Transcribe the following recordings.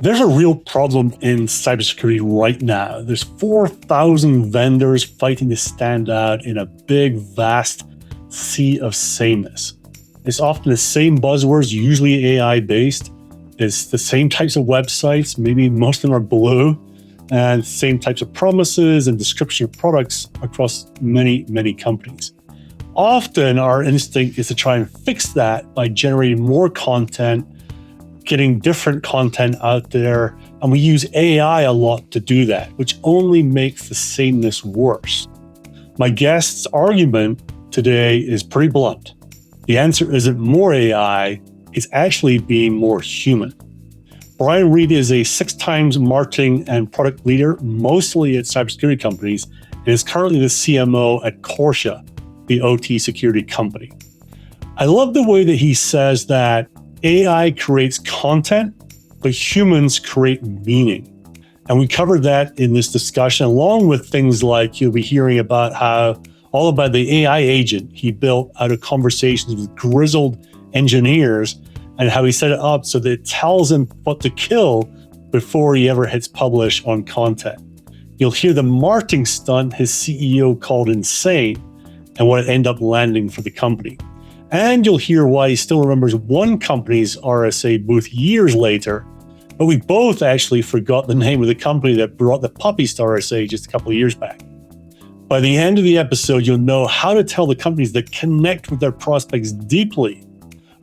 There's a real problem in cybersecurity right now. There's 4,000 vendors fighting to stand out in a big, vast sea of sameness. It's often the same buzzwords, usually AI-based. It's the same types of websites, maybe most of them are blue, and same types of promises and description of products across many, many companies. Often our instinct is to try and fix that by generating more content, getting different content out there, and we use AI a lot to do that, which only makes the sameness worse. My guest's argument today is pretty blunt. The answer isn't more AI, it's actually being more human. Brian Reed is a 6 times marketing and product leader, mostly at cybersecurity companies, and is currently the CMO at Corsha, the OT security company. I love the way that he says that AI creates content, but humans create meaning. And we covered that in this discussion, along with things like you'll be hearing about all about the AI agent he built out of conversations with grizzled engineers and how he set it up so that it tells him what to kill before he ever hits publish on content. You'll hear the marketing stunt his CEO called insane and what it ended up landing for the company. And you'll hear why he still remembers one company's RSA booth years later, but we both actually forgot the name of the company that brought the puppies to RSA just a couple of years back. By the end of the episode, you'll know how to tell the companies that connect with their prospects deeply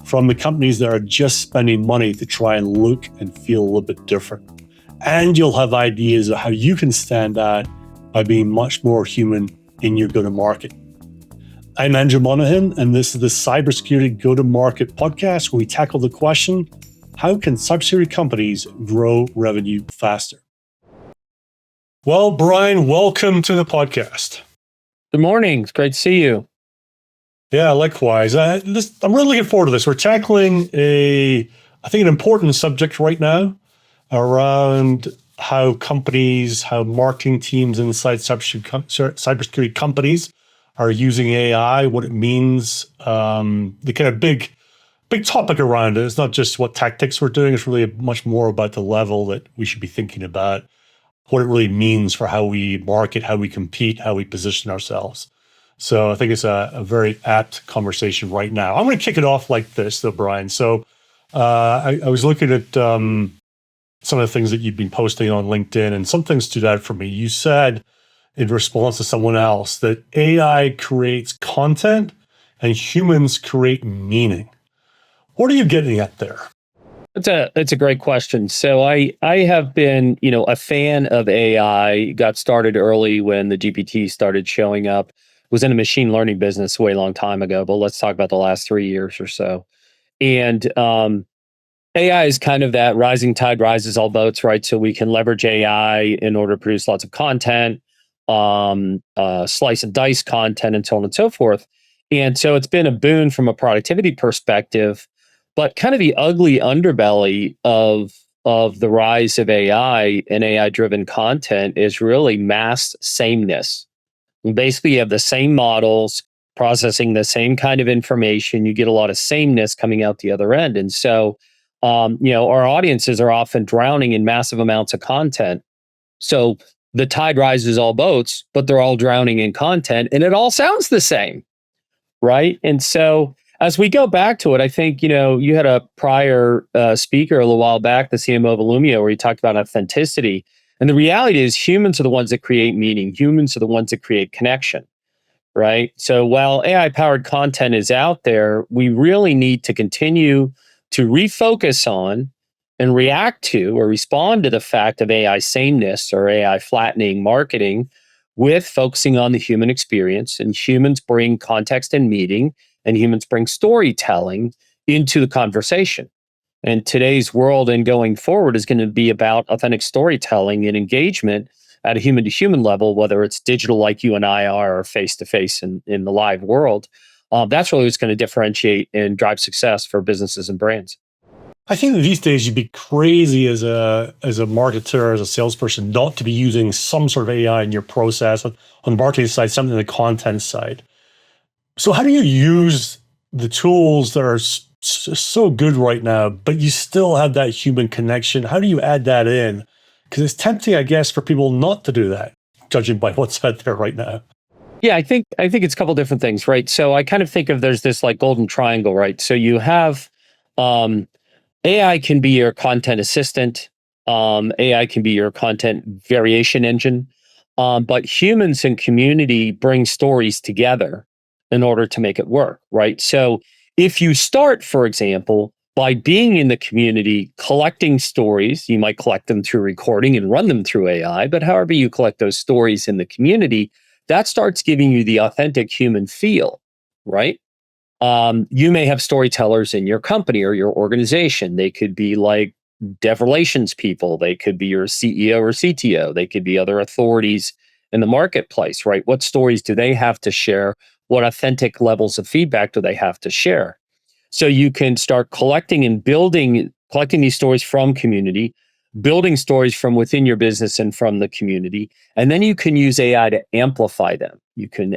from the companies that are just spending money to try and look and feel a little bit different. And you'll have ideas of how you can stand out by being much more human in your go-to-market. I'm Andrew Monaghan, and this is the Cybersecurity Go-to-Market podcast where we tackle the question, how can cybersecurity companies grow revenue faster? Well, Brian, welcome to the podcast. Good morning. It's great to see you. Yeah, likewise. I'm really looking forward to this. We're tackling an important subject right now around how marketing teams inside cybersecurity companies are using AI, what it means, the kind of big topic around it. It's not just what tactics we're doing, it's really much more about the level that we should be thinking about, what it really means for how we market, how we compete, how we position ourselves. So I think it's a very apt conversation right now. I'm going to kick it off like this, though, Brian. So I was looking at some of the things that you've been posting on LinkedIn, and some things stood out for me. You said, in response to someone else, that AI creates content and humans create meaning. What are you getting at there? It's a great question. So I have been, a fan of AI. Got started early when the GPT started showing up. Was in a machine learning business way long time ago, but let's talk about the last 3 years or so. And AI is kind of that rising tide rises all boats, right? So we can leverage AI in order to produce lots of content, slice and dice content, and so on and so forth. And so it's been a boon from a productivity perspective, but kind of the ugly underbelly of the rise of AI and AI-driven content is really mass sameness. And basically, you have the same models processing the same kind of information. You get a lot of sameness coming out the other end. And so, our audiences are often drowning in massive amounts of content. So the tide rises all boats, but they're all drowning in content and it all sounds the same, right? And so as we go back to it, I think, you had a prior speaker a little while back, the CMO of Illumio, where he talked about authenticity. And the reality is humans are the ones that create meaning. Humans are the ones that create connection, right? So while AI-powered content is out there, we really need to continue to refocus on and react to or respond to the fact of AI sameness or AI flattening marketing with focusing on the human experience. And humans bring context and meaning, and humans bring storytelling into the conversation. And today's world and going forward is going to be about authentic storytelling and engagement at a human to human level, whether it's digital like you and I are or face to face in the live world. That's really what's going to differentiate and drive success for businesses and brands. I think that these days you'd be crazy as a marketer, as a salesperson, not to be using some sort of AI in your process on the marketing side, something on the content side. So how do you use the tools that are so good right now, but you still have that human connection. How do you add that in? Because it's tempting, I guess, for people not to do that, judging by what's out there right now. Yeah, I think it's a couple different things, right? So I kind of think of there's this like golden triangle, right? So you have um, AI can be your content assistant. AI can be your content variation engine. But humans and community bring stories together in order to make it work, right? So if you start, for example, by being in the community, collecting stories, you might collect them through recording and run them through AI, but however you collect those stories in the community, that starts giving you the authentic human feel, right? You may have storytellers in your company or your organization. They could be like dev relations people. They could be your CEO or CTO. They could be other authorities in the marketplace, right? What stories do they have to share? What authentic levels of feedback do they have to share? So you can start collecting and collecting these stories from community, building stories from within your business and from the community. And then you can use AI to amplify them. You can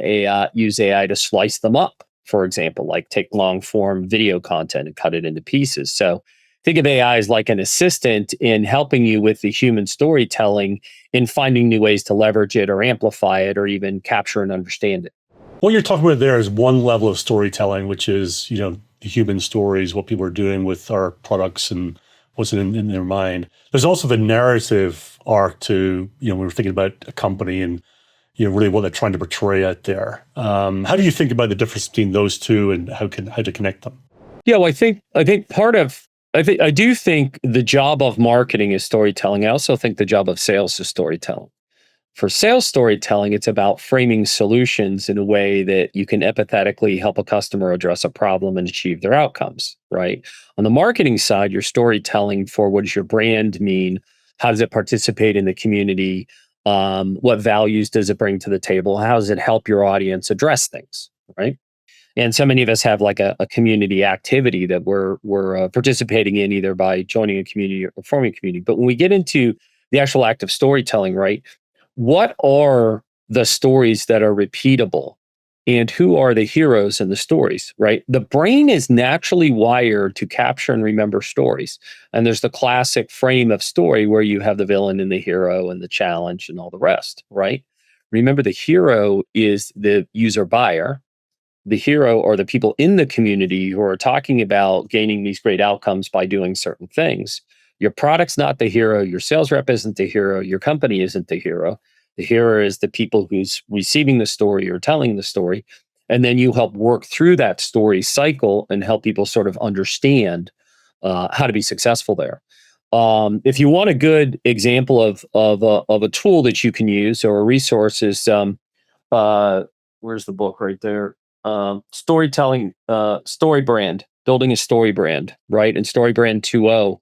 use AI to slice them up, for example, like take long form video content and cut it into pieces. So think of AI as like an assistant in helping you with the human storytelling, in finding new ways to leverage it or amplify it or even capture and understand it. What you're talking about there is one level of storytelling, which is, the human stories, what people are doing with our products and what's in their mind. There's also the narrative arc to, when we're thinking about a company and, really what they're trying to portray out there. How do you think about the difference between those two and how to connect them? Yeah, well, I do think the job of marketing is storytelling. I also think the job of sales is storytelling. For sales storytelling, it's about framing solutions in a way that you can empathetically help a customer address a problem and achieve their outcomes, right? On the marketing side, you're storytelling for what does your brand mean? How does it participate in the community? What values does it bring to the table? How does it help your audience address things, right? And so many of us have like a community activity that we're participating in either by joining a community or forming a community. But when we get into the actual act of storytelling, right? What are the stories that are repeatable and who are the heroes in the stories, right? The brain is naturally wired to capture and remember stories. And there's the classic frame of story where you have the villain and the hero and the challenge and all the rest, right? Remember, the hero is the user buyer. The hero are the people in the community who are talking about gaining these great outcomes by doing certain things. Your product's not the hero. Your sales rep isn't the hero. Your company isn't the hero. The hero is the people who's receiving the story or telling the story. And then you help work through that story cycle and help people sort of understand how to be successful there. If you want a good example of a tool that you can use or a resource is uh, where's the book right there? Storytelling, story brand, building a story brand, right? And story brand 2.0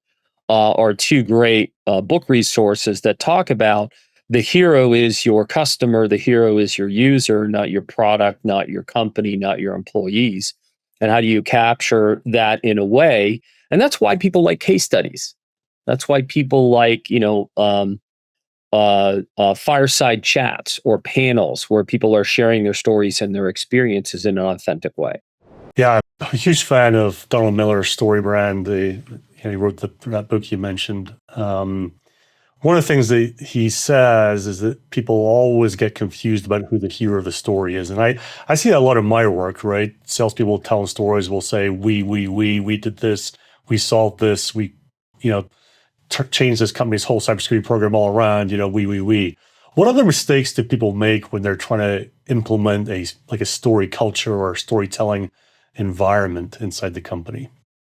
are two great book resources that talk about the hero is your customer, the hero is your user, not your product, not your company, not your employees. And how do you capture that in a way? And that's why people like case studies. That's why people like, fireside chats or panels where people are sharing their stories and their experiences in an authentic way. Yeah, I'm a huge fan of Donald Miller's Story Brand. He wrote that book you mentioned. One of the things that he says is that people always get confused about who the hero of the story is. And I see that a lot in my work, right? Salespeople telling stories will say, we did this, we solved this, we, changed this company's whole cybersecurity program all around, we. What other mistakes do people make when they're trying to implement a story culture or storytelling environment inside the company?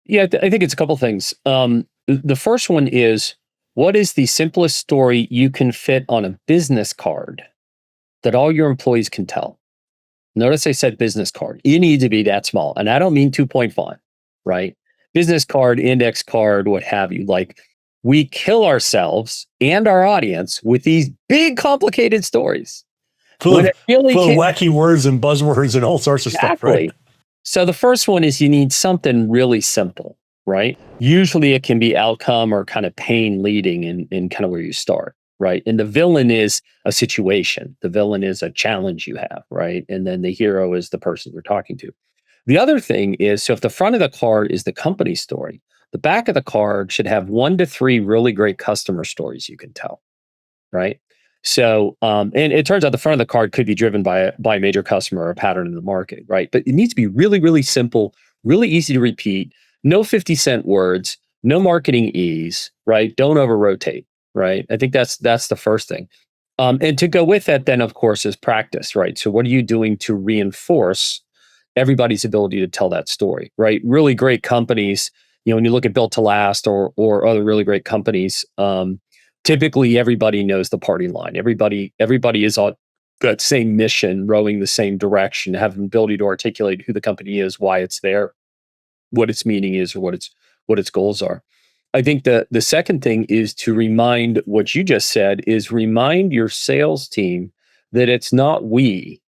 Yeah, I think it's a couple things. The first one is, what is the simplest story you can fit on a business card that all your employees can tell? Notice I said business card. You need to be that small. And I don't mean 2-point font, right? Business card, index card, what have you. Like, we kill ourselves and our audience with these big, complicated stories. Full When of, it really full of can wacky words and buzzwords and all sorts of stuff, right? exactly. So the first one is you need something really simple, right? Usually it can be outcome or kind of pain leading in kind of where you start, right? And the villain is a situation. The villain is a challenge you have, right? And then the hero is the person you're talking to. The other thing is, so if the front of the card is the company story, the back of the card should have 1 to 3 really great customer stories you can tell, right? So, and it turns out the front of the card could be driven by a major customer or a pattern in the market, right? But it needs to be really, really simple, really easy to repeat, no 50-cent words, no marketing ease, right? Don't over rotate, right? I think that's the first thing. And to go with that, then of course, is practice, right? So, what are you doing to reinforce everybody's ability to tell that story, right? Really great companies, when you look at Built to Last or other really great companies, typically everybody knows the party line. Everybody is on that same mission, rowing the same direction, have an ability to articulate who the company is, why it's there, what its meaning is, or what its goals are. I think the second thing is to remind what you just said is remind your sales team that it's not we,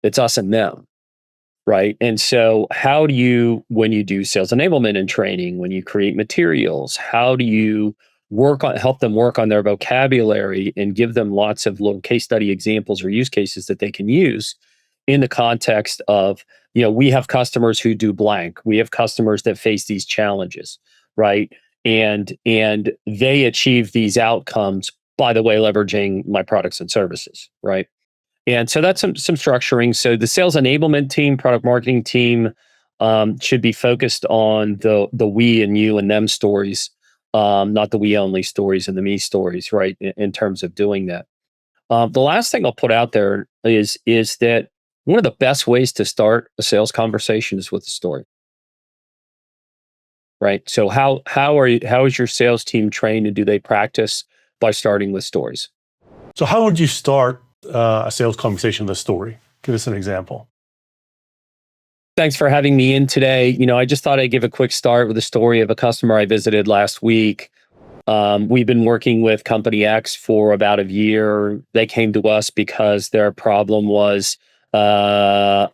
it's us and them. Right. And so, how do you, when you do sales enablement and training, when you create materials, how do you help them work on their vocabulary and give them lots of little case study examples or use cases that they can use in the context of, we have customers who do blank, we have customers that face these challenges, right? And they achieve these outcomes, by the way, leveraging my products and services, right? And so that's some structuring. So the sales enablement team, product marketing team, should be focused on the we and you and them stories, not the we only stories and the me stories, right? In terms of doing that. The last thing I'll put out there is that one of the best ways to start a sales conversation is with a story, right? So how is your sales team trained, and do they practice by starting with stories? So how would you start a sales conversation with a story? Give us an example. Thanks for having me in today. I just thought I'd give a quick start with a story of a customer I visited last week. We've been working with Company X for about a year. They came to us because their problem was perimeter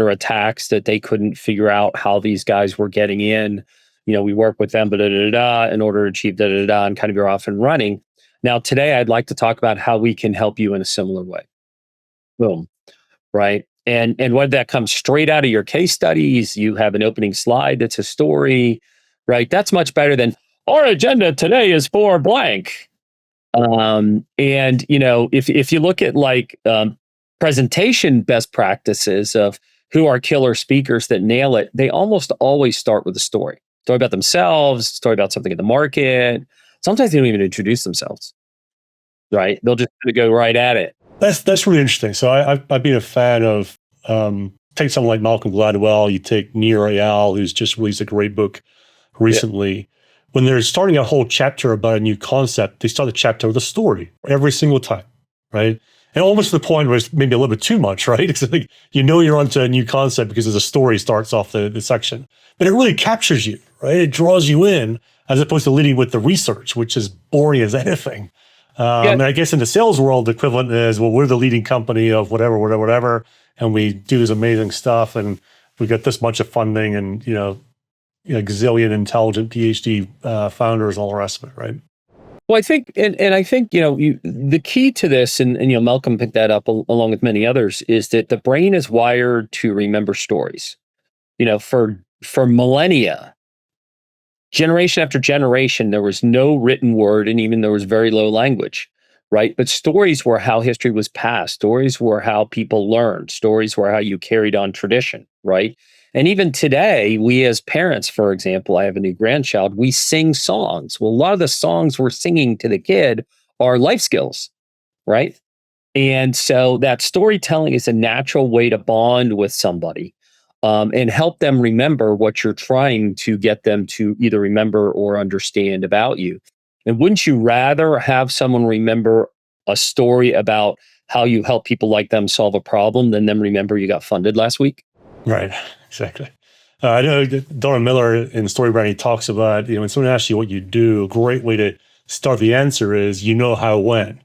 attacks, that they couldn't figure out how these guys were getting in. We work with them, in order to achieve and kind of you're off and running. Now, today, I'd like to talk about how we can help you in a similar way. Boom. Right. And whether that comes straight out of your case studies, you have an opening slide that's a story, right? That's much better than our agenda today is for blank. And if you look at presentation best practices of who are killer speakers that nail it, they almost always start with a story about themselves, story about something in the market. Sometimes they don't even introduce themselves, right? They'll just go right at it. That's really interesting. So I've been a fan of take someone like Malcolm Gladwell. You take Nir Eyal, who's just released a great book recently. Yeah. When they're starting a whole chapter about a new concept, they start the chapter with a story every single time, right? And almost to the point where it's maybe a little bit too much, right? It's like you're onto a new concept because there's a story starts off the section. But it really captures you, right? It draws you in, as opposed to leading with the research, which is boring as anything. And I guess in the sales world, the equivalent is, well, we're the leading company of whatever, and we do this amazing stuff, and we got this much of funding, and gazillion intelligent PhD founders, all the rest of it, right? Well, I think, and I think the key to this, and Malcolm picked that up along with many others, is that the brain is wired to remember stories. For millennia. Generation after generation, there was no written word, and even there was very low language, right? But stories were how history was passed. Stories were how people learned. Stories were how you carried on tradition, right? And even today, we as parents, for example, I have a new grandchild, we sing songs. Well, a lot of the songs we're singing to the kid are life skills, right? And so that storytelling is a natural way to bond with somebody. And help them remember what you're trying to get them to either remember or understand about you. And wouldn't you rather have someone remember a story about how you help people like them solve a problem than them remember you got funded last week? Right, exactly. I know Donna Miller in Storybrand talks about, when someone asks you what you do, a great way to start the answer is, how, when,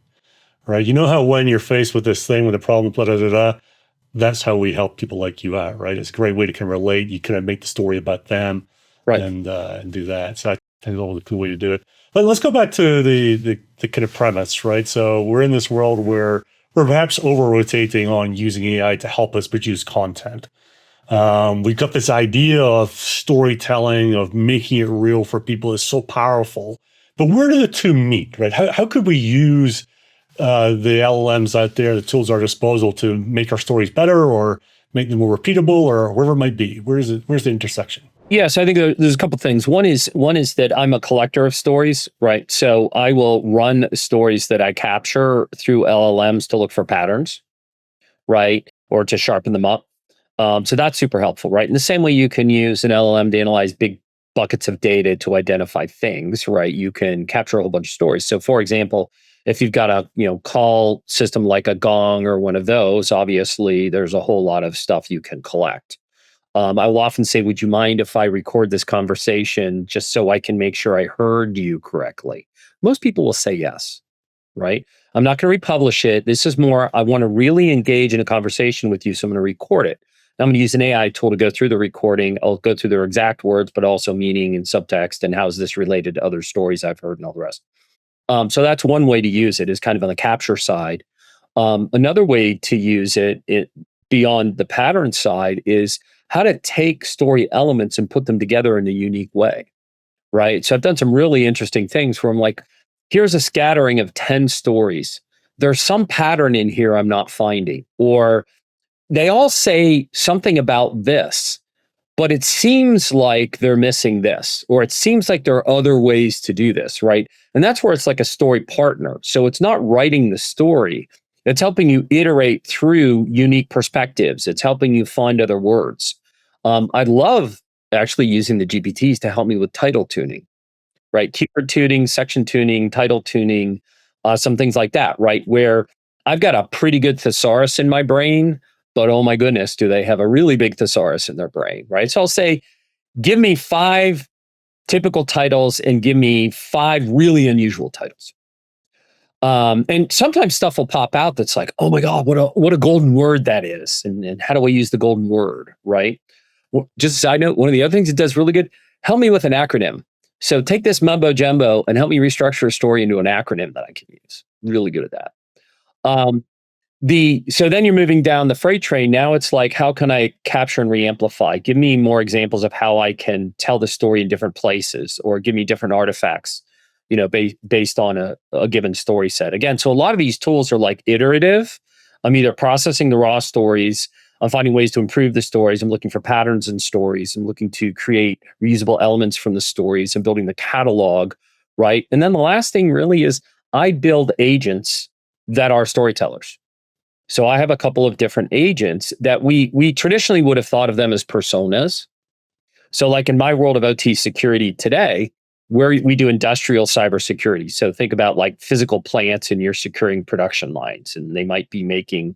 right? How, when you're faced with this thing, with a problem, blah, blah, blah, blah. That's how we help people like you out, right? It's a great way to kind of relate. You kind of make the story about them, right, and do that. So I think that's a cool way to do it. But let's go back to the kind of premise, right? So we're in this world where we're perhaps over-rotating on using AI to help us produce content. We've got this idea of storytelling, of making it real for people is so powerful. But where do the two meet, right? How could we use the LLMs out there, the tools at our disposal to make our stories better or make them more repeatable or wherever it might be? Where's the intersection? Yeah, so I think there's a couple things. One is that I'm a collector of stories, right? So I will run stories that I capture through LLMs to look for patterns, right, or to sharpen them up. So that's super helpful, right? In the same way you can use an LLM to analyze big buckets of data to identify things, right? You can capture a whole bunch of stories. So, for example, if you've got a call system like a Gong or one of those, obviously there's a whole lot of stuff you can collect. I will often say, would you mind if I record this conversation just so I can make sure I heard you correctly? Most people will say yes, right? I'm not going to republish it. This is more, I want to really engage in a conversation with you, so I'm going to record it. I'm going to use an AI tool to go through the recording. I'll go through their exact words, but also meaning and subtext and how is this related to other stories I've heard and all the rest. So that's one way to use it, is kind of on the capture side. Another way to use it beyond the pattern side is how to take story elements and put them together in a unique way, right? So I've done some really interesting things where I'm like, here's a scattering of 10 stories. There's some pattern in here I'm not finding, or they all say something about this, but it seems like they're missing this, or it seems like there are other ways to do this, right? And that's where it's like a story partner. So it's not writing the story, it's helping you iterate through unique perspectives. It's helping you find other words. I love actually using the GPTs to help me with title tuning, right? Keyword tuning, section tuning, title tuning, some things like that, right? Where I've got a pretty good thesaurus in my brain, but oh my goodness, do they have a really big thesaurus in their brain, right? So I'll say, give me 5 typical titles and give me 5 really unusual titles. And sometimes stuff will pop out that's like, oh my God, what a golden word that is. And how do I use the golden word, right? Well, just a side note, one of the other things it does really good, help me with an acronym. So take this mumbo jumbo and help me restructure a story into an acronym that I can use. Really good at that. Um, so then you're moving down the freight train. Now it's like, how can I capture and re-amplify? Give me more examples of how I can tell the story in different places, or give me different artifacts, based on a given story set. Again, so a lot of these tools are like iterative. I'm either processing the raw stories, I'm finding ways to improve the stories, I'm looking for patterns in stories, I'm looking to create reusable elements from the stories and building the catalog, right? And then the last thing really is I build agents that are storytellers. So I have a couple of different agents that we traditionally would have thought of them as personas. So like in my world of OT security today, where we do industrial cybersecurity. So think about like physical plants and you're securing production lines, and they might be making,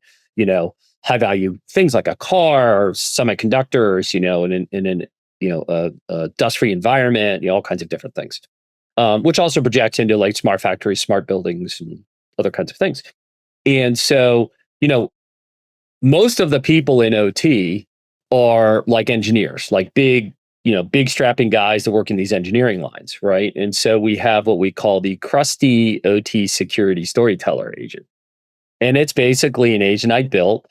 high value things like a car or semiconductors, in a dust-free environment, all kinds of different things, which also projects into like smart factories, smart buildings, and other kinds of things. And so, most of the people in OT are like engineers, like big strapping guys that work in these engineering lines, right? And so we have what we call the crusty OT security storyteller agent. And it's basically an agent I built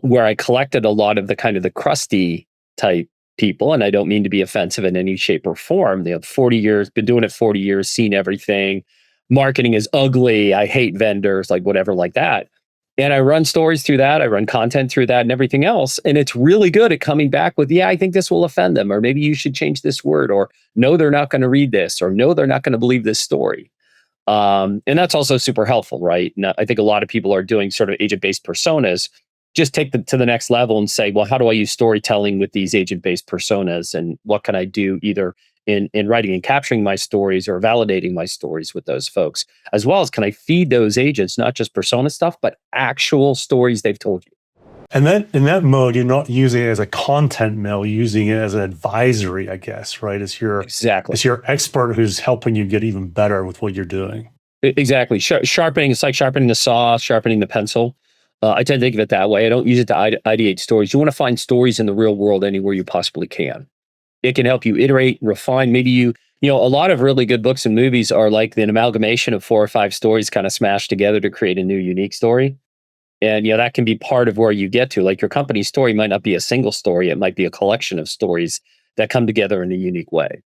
where I collected a lot of the kind of the crusty type people. And I don't mean to be offensive in any shape or form. They have 40 years, been doing it 40 years, seen everything. Marketing is ugly. I hate vendors, like whatever, like that. And I run stories through that. I run content through that and everything else. And it's really good at coming back with, yeah, I think this will offend them. Or maybe you should change this word. Or no, they're not going to read this. Or no, they're not going to believe this story. And that's also super helpful, right? And I think a lot of people are doing sort of agent-based personas. Just take them to the next level and say, well, how do I use storytelling with these agent-based personas? And what can I do either in writing and capturing my stories or validating my stories with those folks, as well as can I feed those agents, not just persona stuff, but actual stories they've told you. And then in that mode, you're not using it as a content mill, you're using it as an advisory, I guess, right? It's your expert who's helping you get even better with what you're doing. Exactly. Sharpening, it's like sharpening the saw, sharpening the pencil. I tend to think of it that way. I don't use it to ideate stories. You want to find stories in the real world anywhere you possibly can. It can help you iterate, refine. Maybe a lot of really good books and movies are like an amalgamation of 4 or 5 stories kind of smashed together to create a new, unique story. And that can be part of where you get to. Like your company story might not be a single story; it might be a collection of stories that come together in a unique way.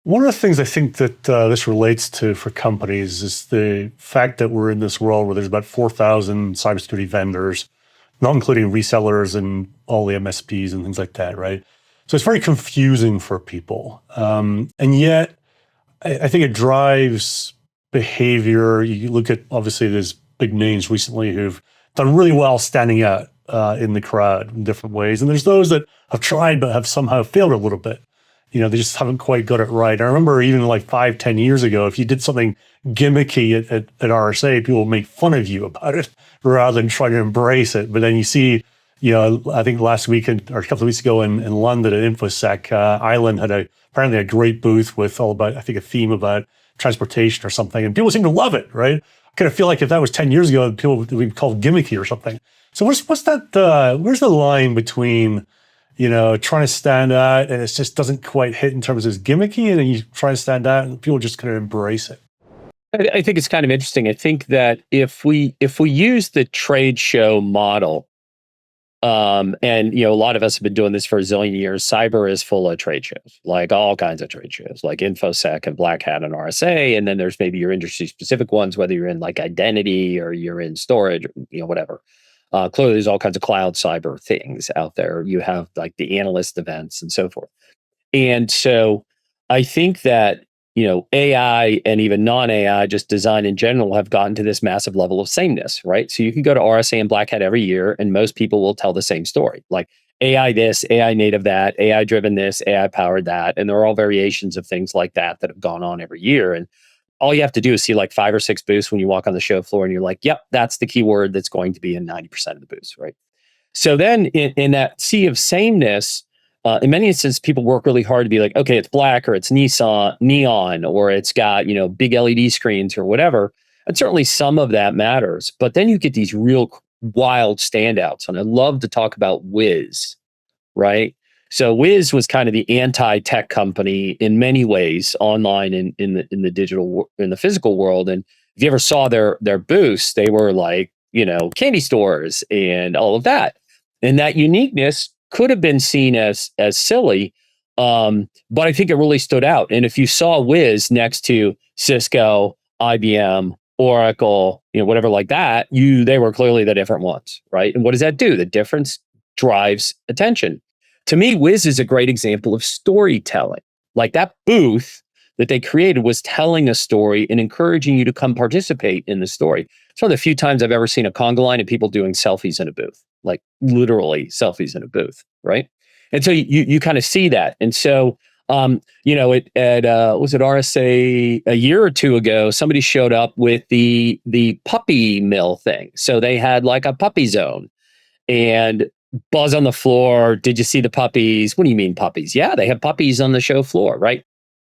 One of the things I think that this relates to for companies is the fact that we're in this world where there's about 4,000 cybersecurity vendors, not including resellers and all the MSPs and things like that, right? So it's very confusing for people. And yet, I think it drives behavior. You look at, obviously, there's big names recently who've done really well standing out in the crowd in different ways. And there's those that have tried but have somehow failed a little bit. They just haven't quite got it right. I remember even like 5-10 years ago, if you did something gimmicky at RSA, people would make fun of you about it rather than try to embrace it. But then you see, I think last weekend or a couple of weeks ago in London at InfoSec, Island had apparently a great booth with all about, I think, a theme about transportation or something. And people seem to love it, right? I kind of feel like if that was 10 years ago, people would be called gimmicky or something. So what's that, where's the line between trying to stand out and it just doesn't quite hit in terms of it's gimmicky, and then you try to stand out and people just kind of embrace it? I think it's kind of interesting. I think that if we use the trade show model, and a lot of us have been doing this for a zillion years. Cyber is full of trade shows, like all kinds of trade shows, like InfoSec and Black Hat and RSA, and then there's maybe your industry specific ones, whether you're in like identity or you're in storage, whatever. Clearly, there's all kinds of cloud cyber things out there. You have like the analyst events and so forth. And so I think that, AI and even non-AI, just design in general, have gotten to this massive level of sameness, right? So you can go to RSA and Black Hat every year, and most people will tell the same story, like AI this, AI native that, AI driven this, AI powered that. And there are all variations of things like that have gone on every year. And all you have to do is see like 5 or 6 booths when you walk on the show floor and you're like, yep, that's the keyword that's going to be in 90% of the booths, right? So then in that sea of sameness, in many instances, people work really hard to be like, okay, it's black or it's neon, or it's got, big LED screens or whatever. And certainly some of that matters. But then you get these real wild standouts. And I love to talk about Wiz, right? So Wiz was kind of the anti-tech company in many ways, online and in the digital, in the physical world. And if you ever saw their booths, they were like, candy stores and all of that. And that uniqueness could have been seen as silly, but I think it really stood out. And if you saw Wiz next to Cisco, IBM, Oracle, whatever like that, they were clearly the different ones, right? And what does that do? The difference drives attention. To me, Wiz is a great example of storytelling. Like that booth that they created was telling a story and encouraging you to come participate in the story. It's one of the few times I've ever seen a conga line of people doing selfies in a booth, like literally selfies in a booth, right? And so you kind of see that. And so, was it RSA a year or two ago, somebody showed up with the puppy mill thing. So they had like a puppy zone and buzz on the floor. Did you see the puppies? What do you mean puppies? Yeah, they have puppies on the show floor, right?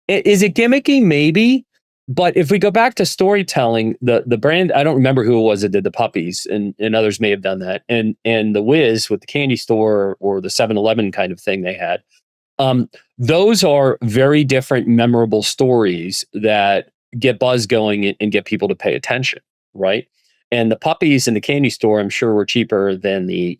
Is it gimmicky? Maybe. But if we go back to storytelling, the brand, I don't remember who it was that did the puppies, and others may have done that. And the Wiz with the candy store or the 7-Eleven kind of thing they had. Those are very different, memorable stories that get buzz going and get people to pay attention, right? And the puppies in the candy store, I'm sure, were cheaper than the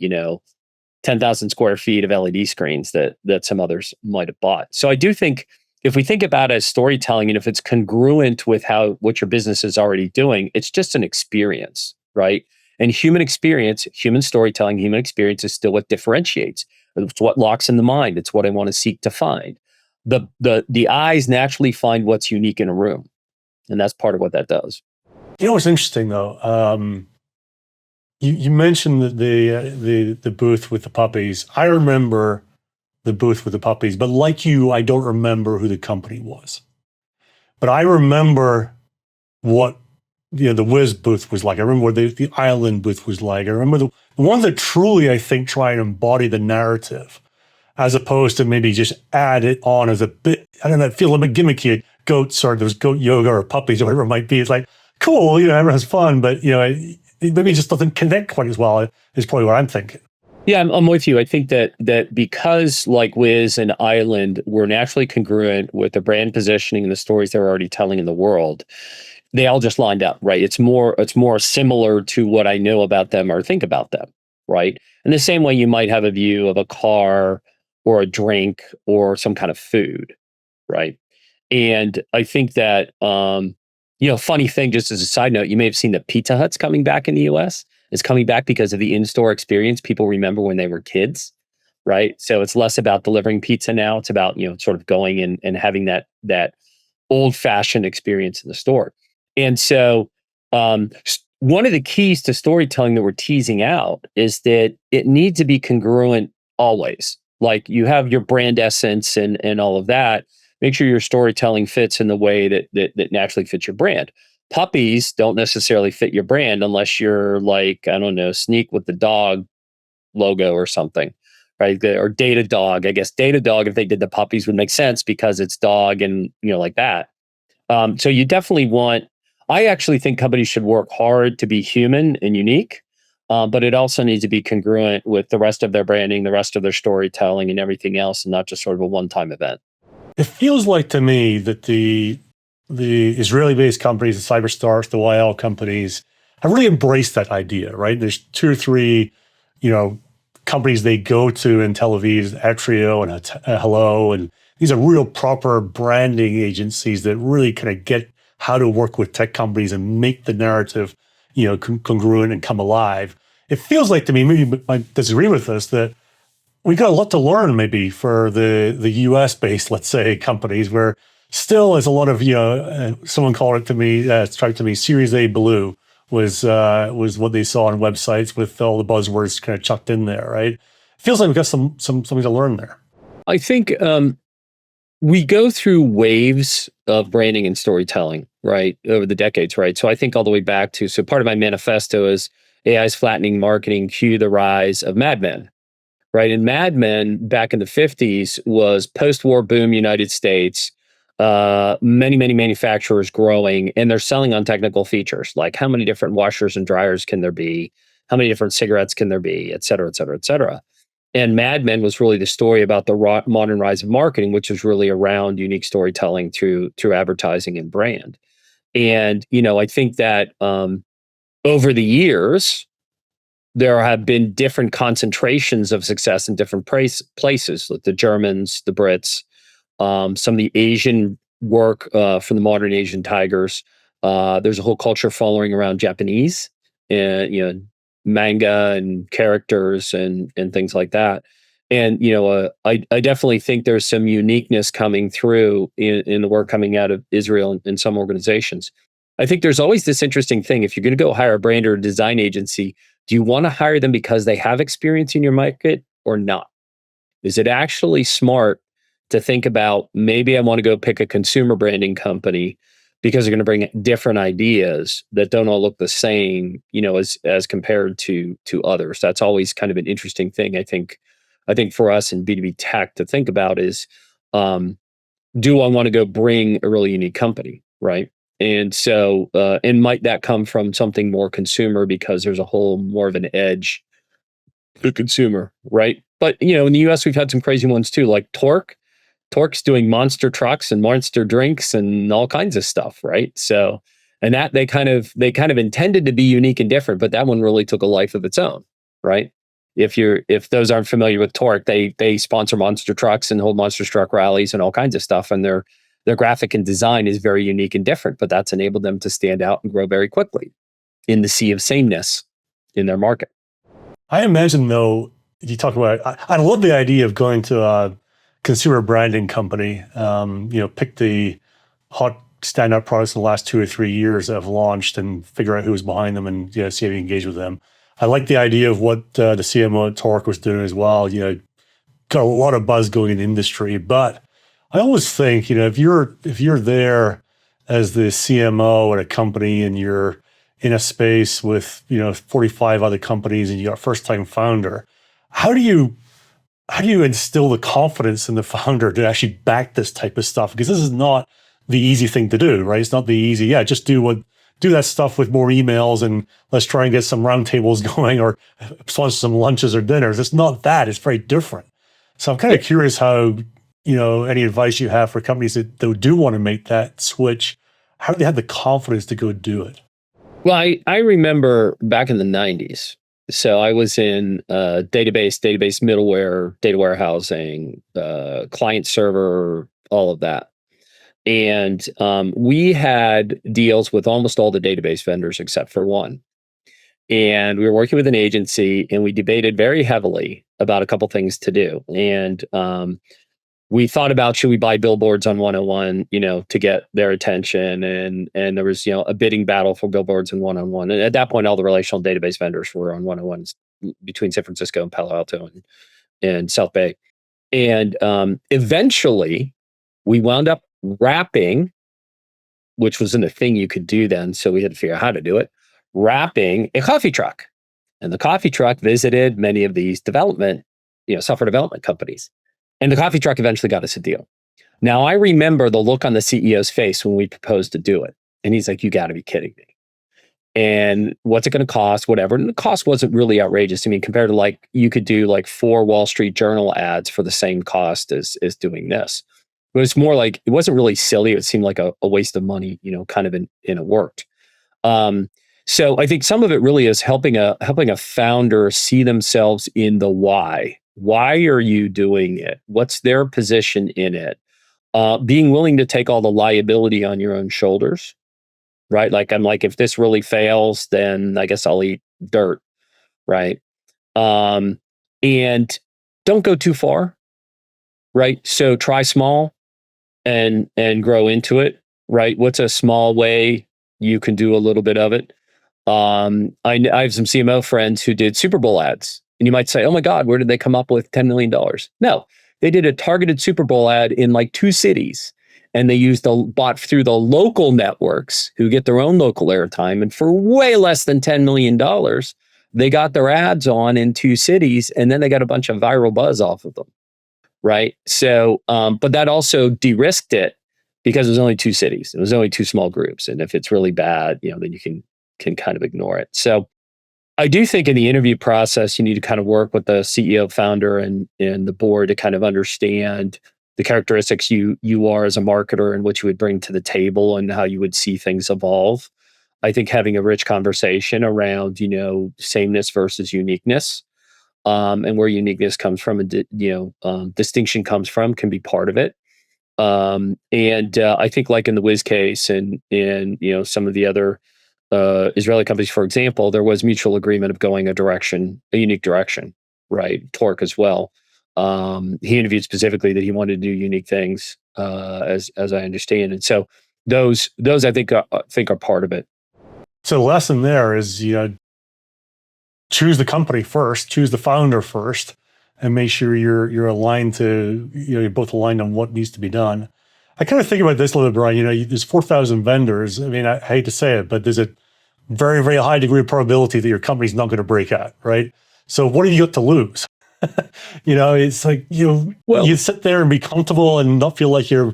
10,000 square feet of LED screens that some others might have bought. So I do think, if we think about it as storytelling, and if it's congruent with what your business is already doing, it's just an experience, right? And human experience, human storytelling, human experience is still what differentiates. It's what locks in the mind. It's what I want to seek to find. The eyes naturally find what's unique in a room, and that's part of what that does. What's interesting though, you mentioned the booth with the puppies. I remember the booth with the puppies, but like you, I don't remember who the company was. But I remember what the Wiz booth was like. I remember what the Island booth was like. I remember the ones that truly, I think, try and embody the narrative, as opposed to maybe just add it on as a bit, I don't know, feel a bit gimmicky. Goats, or there's goat yoga or puppies or whatever it might be. It's like, cool, everyone has fun, but it maybe just doesn't connect quite as well, is probably what I'm thinking. Yeah, I'm with you. I think that because like Wiz and Island were naturally congruent with the brand positioning and the stories they were already telling in the world, they all just lined up, right? It's more similar to what I know about them or think about them, right? In the same way you might have a view of a car or a drink or some kind of food, right? And I think that funny thing, just as a side note, you may have seen that Pizza Hut's coming back in the US. It's coming back because of the in-store experience people remember when they were kids, right? So it's less about delivering pizza now. It's about, sort of going and having that old-fashioned experience in the store. And so one of the keys to storytelling that we're teasing out is that it needs to be congruent always. Like you have your brand essence and all of that. Make sure your storytelling fits in the way that naturally fits your brand. Puppies don't necessarily fit your brand unless you're like, I don't know, Sneak with the dog logo or something, right? Or Data Dog. I guess Data Dog, if they did the puppies, would make sense because it's dog and, like that. So you definitely want, I actually think companies should work hard to be human and unique, but it also needs to be congruent with the rest of their branding, the rest of their storytelling and everything else, and not just sort of a one-time event. It feels like to me that the Israeli-based companies, the cyberstarks, the YL companies have really embraced that idea, right? There's 2 or 3, companies they go to in Tel Aviv, Atrio and Hello, and these are real proper branding agencies that really kind of get how to work with tech companies and make the narrative, congruent and come alive. It feels like to me, maybe you might disagree with this, that we got a lot to learn maybe for the US based, let's say, companies where still is a lot of, someone called it to me, described to me, Series A blue was what they saw on websites with all the buzzwords kind of chucked in there, right? It feels like we've got something to learn there. I think we go through waves of branding and storytelling, right, over the decades, right? So I think all the way back to, so part of my manifesto is AI's flattening marketing, cue the rise of Mad Men. Right. And Mad Men back in the 50s was post-war boom United States, many manufacturers growing, and they're selling on technical features, like how many different washers and dryers can there be? How many different cigarettes can there be? Et cetera, et cetera, et cetera. And Mad Men was really the story about the modern rise of marketing, which is really around unique storytelling through advertising and brand. And, I think that over the years, there have been different concentrations of success in different places, like the Germans, the Brits, some of the Asian work from the modern Asian tigers. There's a whole culture following around Japanese, and manga and characters and things like that. And I definitely think there's some uniqueness coming through in the work coming out of Israel and some organizations. I think there's always this interesting thing. If you're going to go hire a brand or a design agency, do you want to hire them because they have experience in your market or not? Is it actually smart to think about, maybe I want to go pick a consumer branding company because they're going to bring different ideas that don't all look the same, as compared to others? That's always kind of an interesting thing. I think for us in B2B tech to think about is, do I want to go bring a really unique company, right? And so, and might that come from something more consumer because there's a whole more of an edge to consumer, right? But, in the US, we've had some crazy ones too, like Torque. Torque's doing monster trucks and monster drinks and all kinds of stuff, right? So, and that they kind of intended to be unique and different, but that one really took a life of its own, right? If those aren't familiar with Torque, they sponsor monster trucks and hold monster truck rallies and all kinds of stuff, and their graphic and design is very unique and different, but that's enabled them to stand out and grow very quickly in the sea of sameness in their market. I imagine, though, you talk about, I love the idea of going to a consumer branding company, pick the hot standout products in the last 2 or 3 years that have launched and figure out who's behind them and see how you engage with them. I like the idea of what the CMO at Torque was doing as well. Got a lot of buzz going in the industry, but I always think, if you're there as the CMO at a company and you're in a space with 45 other companies and you got a first-time founder, how do you instill the confidence in the founder to actually back this type of stuff? Because this is not the easy thing to do, right? It's not the easy, just do that stuff with more emails and let's try and get some roundtables going or sponsor some lunches or dinners. It's not that. It's very different. So I'm kind of curious how, any advice you have for companies that do want to make that switch how do they have the confidence to go do it? Well, I remember back in the 90s. So I was in database middleware, data warehousing, client server, all of that. And we had deals with almost all the database vendors except for one. And we were working with an agency and we debated very heavily about a couple things to do. And we thought about, should we buy billboards on 101, to get their attention? And there was, a bidding battle for billboards and 101. And at that point, all the relational database vendors were on 101s between San Francisco and Palo Alto and South Bay. And eventually we wound up wrapping, which wasn't a thing you could do then. So we had to figure out how to do it, wrapping a coffee truck. And the coffee truck visited many of these software development companies. And the coffee truck eventually got us a deal. Now, I remember the look on the CEO's face when we proposed to do it. And he's like, you got to be kidding me. And what's it going to cost? Whatever. And the cost wasn't really outrageous. I mean, compared to you could do 4 Wall Street Journal ads for the same cost as doing this. But it's more like, it wasn't really silly. It seemed like a waste of money, kind of in it worked. So I think some of it really is helping a founder see themselves in the why. Why are you doing it? What's their position in it? Being willing to take all the liability on your own shoulders, right? I'm like, if this really fails, then I guess I'll eat dirt, right? And don't go too far, right? So try small and grow into it, right? What's a small way you can do a little bit of it? I have some CMO friends who did Super Bowl ads. And you might say, oh my God, where did they come up with $10 million? No, they did a targeted Super Bowl ad in 2 cities. And they bought through the local networks who get their own local airtime. And for way less than $10 million, they got their ads on in 2 cities. And then they got a bunch of viral buzz off of them. Right. So, but that also de-risked it because it was only 2 cities. It was only 2 small groups. And if it's really bad, then you can kind of ignore it. So I do think in the interview process, you need to kind of work with the CEO, founder, and the board to kind of understand the characteristics you are as a marketer and what you would bring to the table and how you would see things evolve. I think having a rich conversation around, sameness versus uniqueness, and where uniqueness comes from and distinction comes from can be part of it. And I think in the Wiz case and some of the other Israeli companies, for example, there was mutual agreement of going a unique direction, right? Torque as well. He interviewed specifically that he wanted to do unique things, as I understand, and so those I think are part of it. So the lesson there is, choose the company first, choose the founder first, and make sure you're aligned to, you're both aligned on what needs to be done. I kind of think about this a little bit, Brian. There's 4,000 vendors. I mean, I hate to say it, but there's a very, very high degree of probability that your company's not going to break out, right? So what have you got to lose? It's like, you sit there and be comfortable and not feel like you're,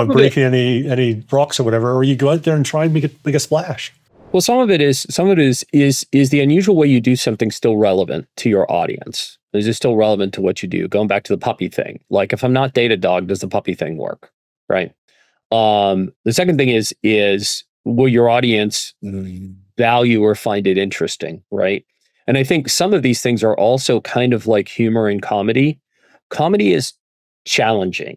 breaking any rocks or whatever, or you go out there and try and make a splash. Well, some of it is the unusual way you do something still relevant to your audience. Is it still relevant to what you do? Going back to the puppy thing, if I'm not Datadog, does the puppy thing work? Right. The second thing is will your audience value or find it interesting, right? And I think some of these things are also kind of like humor and comedy. Comedy is challenging.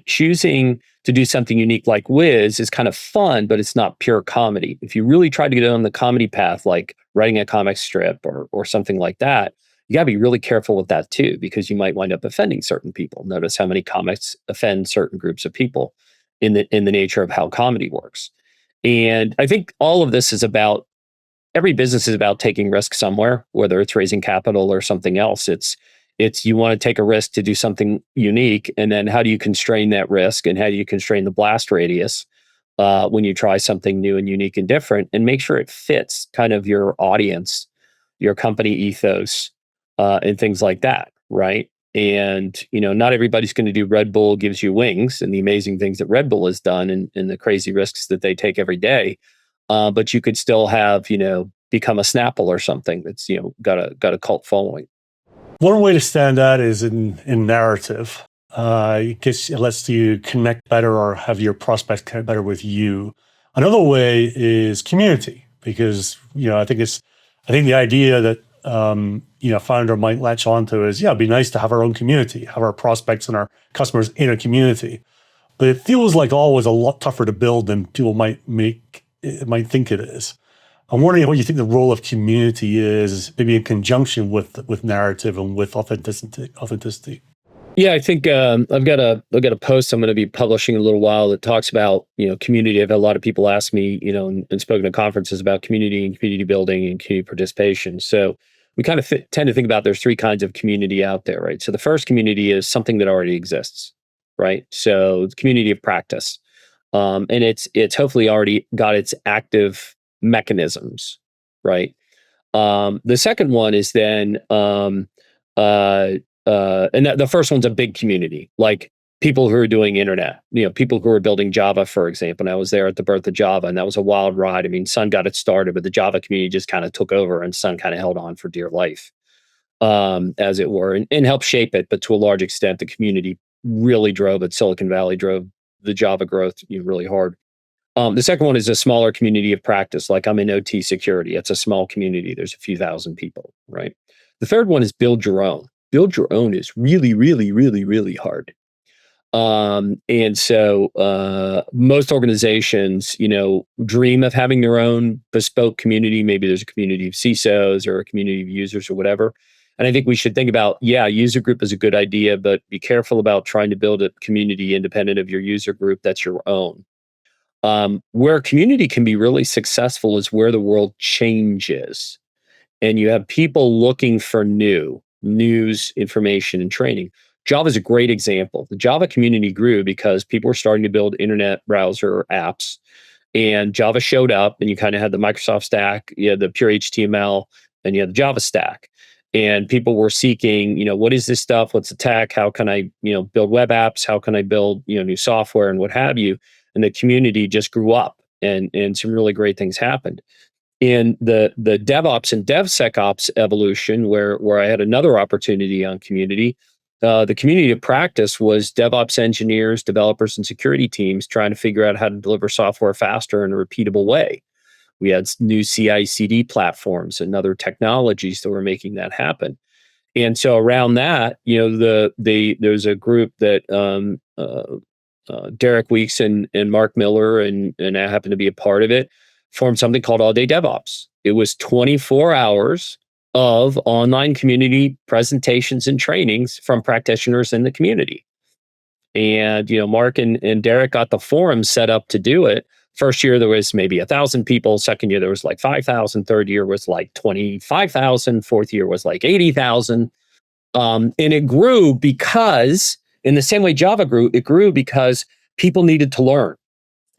Choosing to do something unique like Wiz is kind of fun, but it's not pure comedy. If you really try to get on the comedy path, like writing a comic strip or something like that, you got to be really careful with that too, because you might wind up offending certain people. Notice how many comics offend certain groups of people in the nature of how comedy works. And I think all of this is about, every business is about taking risk somewhere, whether it's raising capital or something else. It's you want to take a risk to do something unique, and then how do you constrain that risk, and how do you constrain the blast radius when you try something new and unique and different, and make sure it fits kind of your audience, your company ethos, and things like that, right? And not everybody's going to do Red Bull gives you wings and the amazing things that Red Bull has done and the crazy risks that they take every day. But you could still have become a Snapple or something that's got a cult following. One way to stand out is in narrative. It lets you connect better or have your prospects connect better with you. Another way is community, because I think the idea that founder might latch onto is, it'd be nice to have our own community, have our prospects and our customers in a community. But it feels like always a lot tougher to build than people might think it is. I'm wondering what you think the role of community is, maybe in conjunction with narrative and with authenticity. Yeah, I think I've got a post I'm going to be publishing in a little while that talks about community. I've had a lot of people ask me and spoken at conferences about community and community building and community participation. So we kind of tend to think about there's three kinds of community out there, right? So the first community is something that already exists, right? So it's community of practice, and it's hopefully already got its active mechanisms, right? The second one is then the first one's a big community, like people who are doing internet, people who are building Java, for example. And I was there at the birth of Java, and that was a wild ride. I mean, Sun got it started, but the Java community just kind of took over, and Sun kind of held on for dear life, as it were, and helped shape it. But to a large extent, the community really drove it. Silicon Valley drove the Java growth really hard. The second one is a smaller community of practice, like I'm in OT security. It's a small community. There's a few thousand people, right? The third one is build your own. Build your own is really, really, really, really hard. And so most organizations, dream of having their own bespoke community. Maybe there's a community of CISOs or a community of users or whatever. And I think we should think about, user group is a good idea, but be careful about trying to build a community independent of your user group that's your own. Where community can be really successful is where the world changes and you have people looking for news, information, and training. Java is a great example. The Java community grew because people were starting to build internet browser apps, and Java showed up, and you kind of had the Microsoft stack, you had the pure HTML, and you had the Java stack. And people were seeking, what is this stuff? What's the tech? How can I, build web apps? How can I build, new software and what have you? And the community just grew up, and some really great things happened. In the DevOps and DevSecOps evolution, where I had another opportunity on community, the community of practice was DevOps engineers, developers, and security teams trying to figure out how to deliver software faster in a repeatable way. We had new CI/CD platforms and other technologies that were making that happen. And so around that, there's a group that Derek Weeks and Mark Miller and I happen to be a part of it, formed something called All Day DevOps. It was 24 hours of online community presentations and trainings from practitioners in the community. And, Mark and Derek got the forum set up to do it. First year, there was maybe 1,000 people. Second year, there was like 5,000. Third year was like 25,000. Fourth year was like 80,000. And it grew because, in the same way Java grew, it grew because people needed to learn.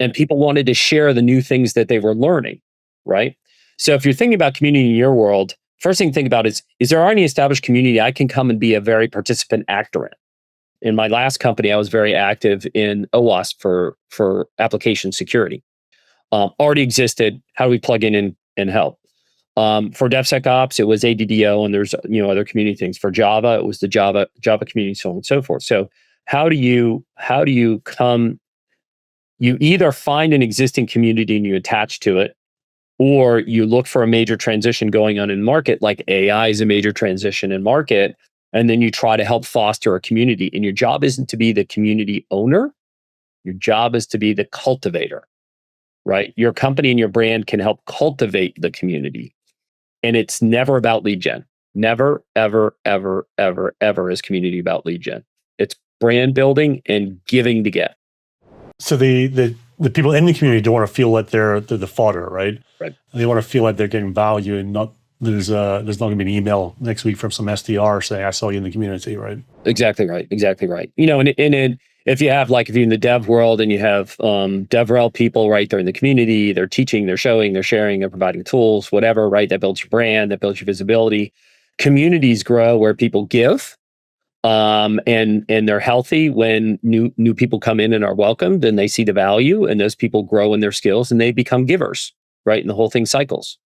And people wanted to share the new things that they were learning, right? So if you're thinking about community in your world, first thing to think about is there any established community I can come and be a very participant actor in? In my last company, I was very active in OWASP for application security. Already existed. How do we plug in and help? For DevSecOps, it was ADDO, and there's other community things. For Java, it was the Java community, so on and so forth. So how do you come? You either find an existing community and you attach to it, or you look for a major transition going on in market, like AI is a major transition in market, and then you try to help foster a community. And your job isn't to be the community owner. Your job is to be the cultivator, right? Your company and your brand can help cultivate the community. And it's never about lead gen. Never, ever, ever, ever, ever is community about lead gen. It's brand building and giving to get. So the people in the community don't want to feel like they're the fodder, right? Right. They want to feel like they're getting value, and not there's not going to be an email next week from some SDR saying I saw you in the community, right? Exactly right. And if you're in the dev world and you have DevRel people, right? They're in the community, they're teaching, they're showing, they're sharing, they're providing tools, whatever, right? That builds your brand, that builds your visibility. Communities grow where people give. And they're healthy when new people come in and are welcomed, and they see the value, and those people grow in their skills and they become givers, right? And the whole thing cycles,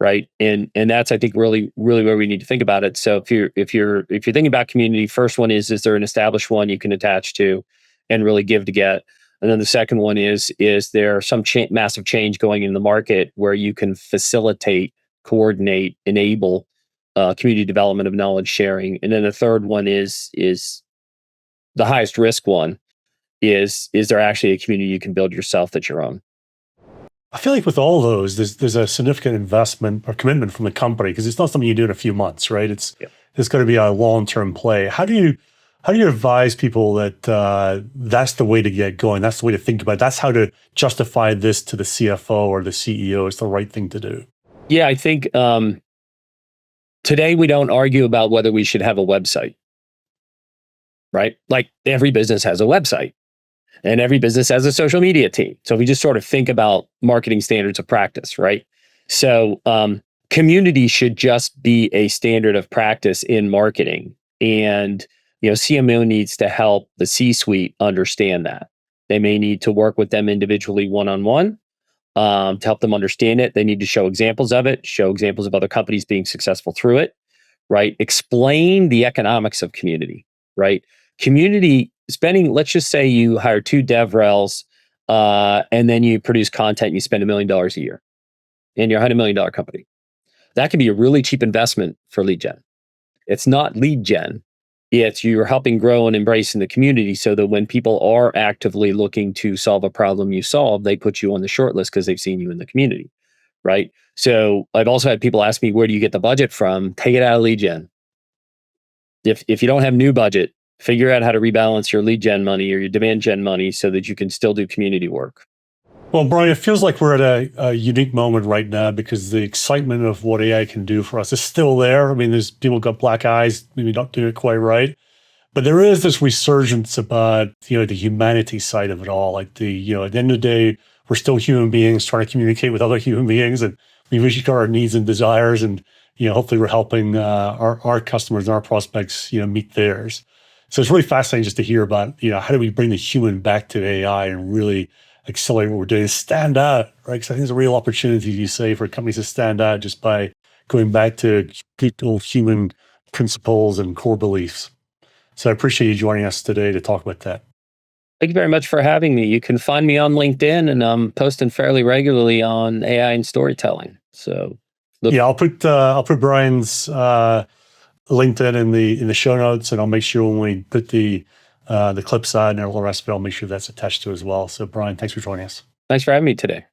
right? And that's, I think, really, really where we need to think about it. So if you're thinking about community, first one is there an established one you can attach to and really give to get? And then the second one is there some massive change going in the market where you can facilitate, coordinate, enable community development of knowledge sharing. And then the third one is the highest risk one is there actually a community you can build yourself that's your own? I feel like with all those, there's a significant investment or commitment from the company because it's not something you do in a few months, right? It's got to be a long-term play. How do you advise people that that's the way to get going? That's the way to think about it. That's how to justify this to the CFO or the CEO. It's the right thing to do. Yeah, I think today we don't argue about whether we should have a website, right? Like every business has a website. And every business has a social media team. So if we just sort of think about marketing standards of practice, right? So community should just be a standard of practice in marketing. And CMO needs to help the C-suite understand that. They may need to work with them individually one-on-one to help them understand it. They need to show examples of it, show examples of other companies being successful through it, right? Explain the economics of community, right? Community spending, let's just say you hire 2 DevRels and then you produce content and you spend $1 million a year and you're a $100 million company. That can be a really cheap investment for lead gen. It's not lead gen. It's you're helping grow and embrace in the community so that when people are actively looking to solve a problem you solve, they put you on the short list because they've seen you in the community, right? So I've also had people ask me, where do you get the budget from? Take it out of lead gen. If you don't have new budget, figure out how to rebalance your lead gen money or your demand gen money so that you can still do community work. Well, Brian, it feels like we're at a unique moment right now because the excitement of what AI can do for us is still there. I mean, there's people got black eyes, maybe not doing it quite right. But there is this resurgence about, the humanity side of it all. Like at the end of the day, we're still human beings trying to communicate with other human beings, and we've each got our needs and desires, and hopefully we're helping our customers and our prospects, meet theirs. So it's really fascinating just to hear about, how do we bring the human back to AI and really accelerate what we're doing, stand out, right? Because I think there's a real opportunity, you say, for companies to stand out just by going back to old human principles and core beliefs. So I appreciate you joining us today to talk about that. Thank you very much for having me. You can find me on LinkedIn, and I'm posting fairly regularly on AI and storytelling. So I'll put Brian's LinkedIn in the show notes, and I'll make sure when we put the clips on and all the rest of it, I'll make sure that's attached to as well. So Brian, thanks for joining us. Thanks for having me today.